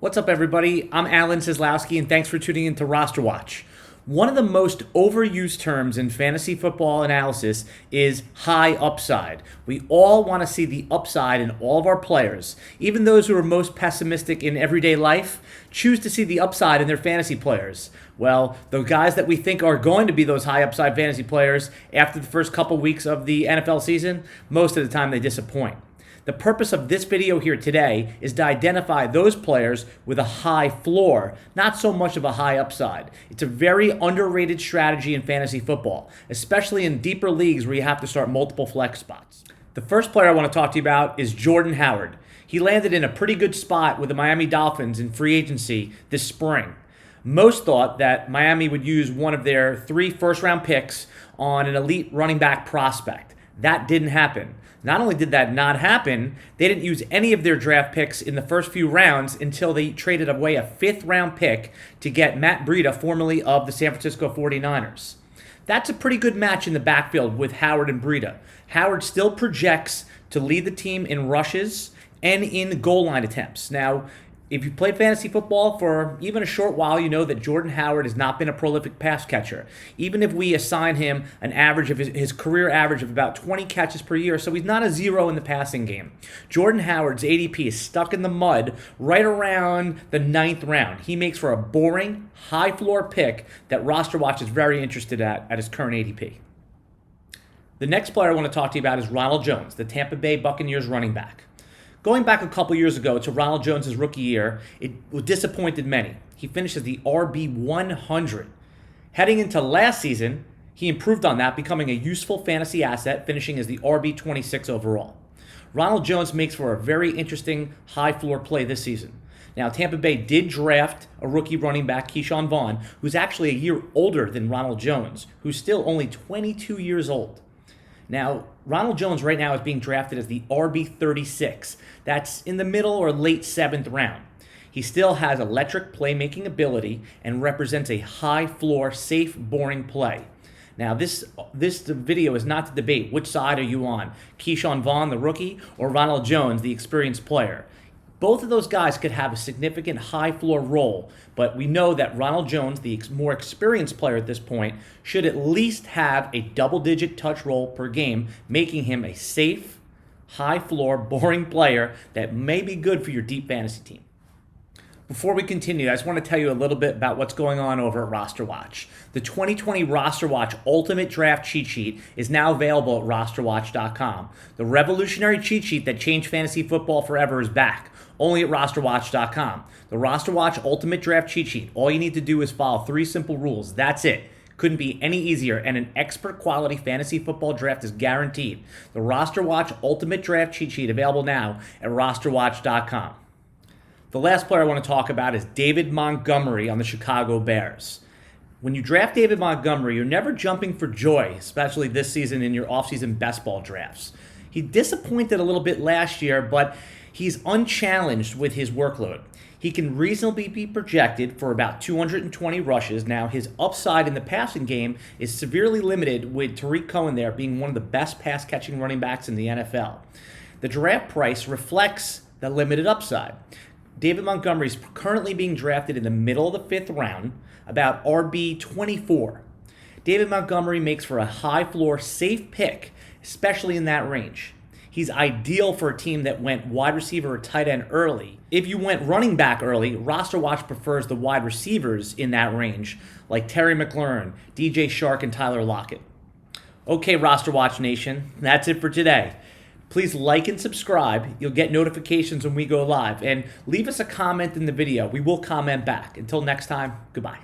What's up, everybody? I'm Alan Seslowsky, and thanks for tuning in to RosterWatch. One of the most overused terms in fantasy football analysis is high upside. We all want to see the upside in all of our players. Even those who are most pessimistic in everyday life choose to see the upside in their fantasy players. Well, the guys that we think are going to be those high upside fantasy players after the first couple weeks of the NFL season, most of the time they disappoint. The purpose of this video here today is to identify those players with a high floor, not so much of a high upside. It's a very underrated strategy in fantasy football, especially in deeper leagues where you have to start multiple flex spots. The first player I want to talk to you about is Jordan Howard. He landed in a pretty good spot with the Miami Dolphins in free agency this spring. Most thought that Miami would use one of their 3 first-round picks on an elite running back prospect. That didn't happen. Not only did that not happen, they didn't use any of their draft picks in the first few rounds until they traded away a 5th-round pick to get Matt Breida, formerly of the San Francisco 49ers. That's a pretty good match in the backfield with Howard and Breida. Howard still projects to lead the team in rushes and in goal line attempts. Now, if you played fantasy football for even a short while, you know that Jordan Howard has not been a prolific pass catcher. Even if we assign him an average of his career average of about 20 catches per year, so he's not a zero in the passing game. Jordan Howard's ADP is stuck in the mud right around the 9th round. He makes for a boring, high-floor pick that RosterWatch is very interested at his current ADP. The next player I want to talk to you about is Ronald Jones, the Tampa Bay Buccaneers running back. Going back a couple years ago to Ronald Jones' rookie year, it disappointed many. He finished as the RB100. Heading into last season, he improved on that, becoming a useful fantasy asset, finishing as the RB26 overall. Ronald Jones makes for a very interesting high-floor play this season. Now, Tampa Bay did draft a rookie running back, Keyshawn Vaughn, who's actually a year older than Ronald Jones, who's still only 22 years old. Now, Ronald Jones right now is being drafted as the RB36. That's in the middle or late 7th round. He still has electric playmaking ability and represents a high-floor, safe, boring play. Now, this video is not to debate which side are you on, Keyshawn Vaughn, the rookie, or Ronald Jones, the experienced player. Both of those guys could have a significant high-floor role, but we know that Ronald Jones, the more experienced player at this point, should at least have a double-digit touch role per game, making him a safe, high-floor, boring player that may be good for your deep fantasy team. Before we continue, I just want to tell you a little bit about what's going on over at RosterWatch. The 2020 RosterWatch Ultimate Draft Cheat Sheet is now available at RosterWatch.com. The revolutionary cheat sheet that changed fantasy football forever is back, only at RosterWatch.com. The RosterWatch Ultimate Draft Cheat Sheet, all you need to do is follow 3 simple rules. That's it. Couldn't be any easier, and an expert quality fantasy football draft is guaranteed. The RosterWatch Ultimate Draft Cheat Sheet available now at RosterWatch.com. The last player I want to talk about is David Montgomery on the Chicago Bears. When you draft David Montgomery, you're never jumping for joy, especially this season in your offseason best ball drafts. He disappointed a little bit last year, but he's unchallenged with his workload. He can reasonably be projected for about 220 rushes. Now, his upside in the passing game is severely limited, with Tariq Cohen there being one of the best pass-catching running backs in the NFL. The draft price reflects the limited upside. David Montgomery is currently being drafted in the middle of the 5th round, about RB24. David Montgomery makes for a high-floor, safe pick, especially in that range. He's ideal for a team that went wide receiver or tight end early. If you went running back early, RosterWatch prefers the wide receivers in that range, like Terry McLaurin, DJ Shark, and Tyler Lockett. Okay, RosterWatch Nation, that's it for today. Please like and subscribe. You'll get notifications when we go live. And leave us a comment in the video. We will comment back. Until next time, goodbye.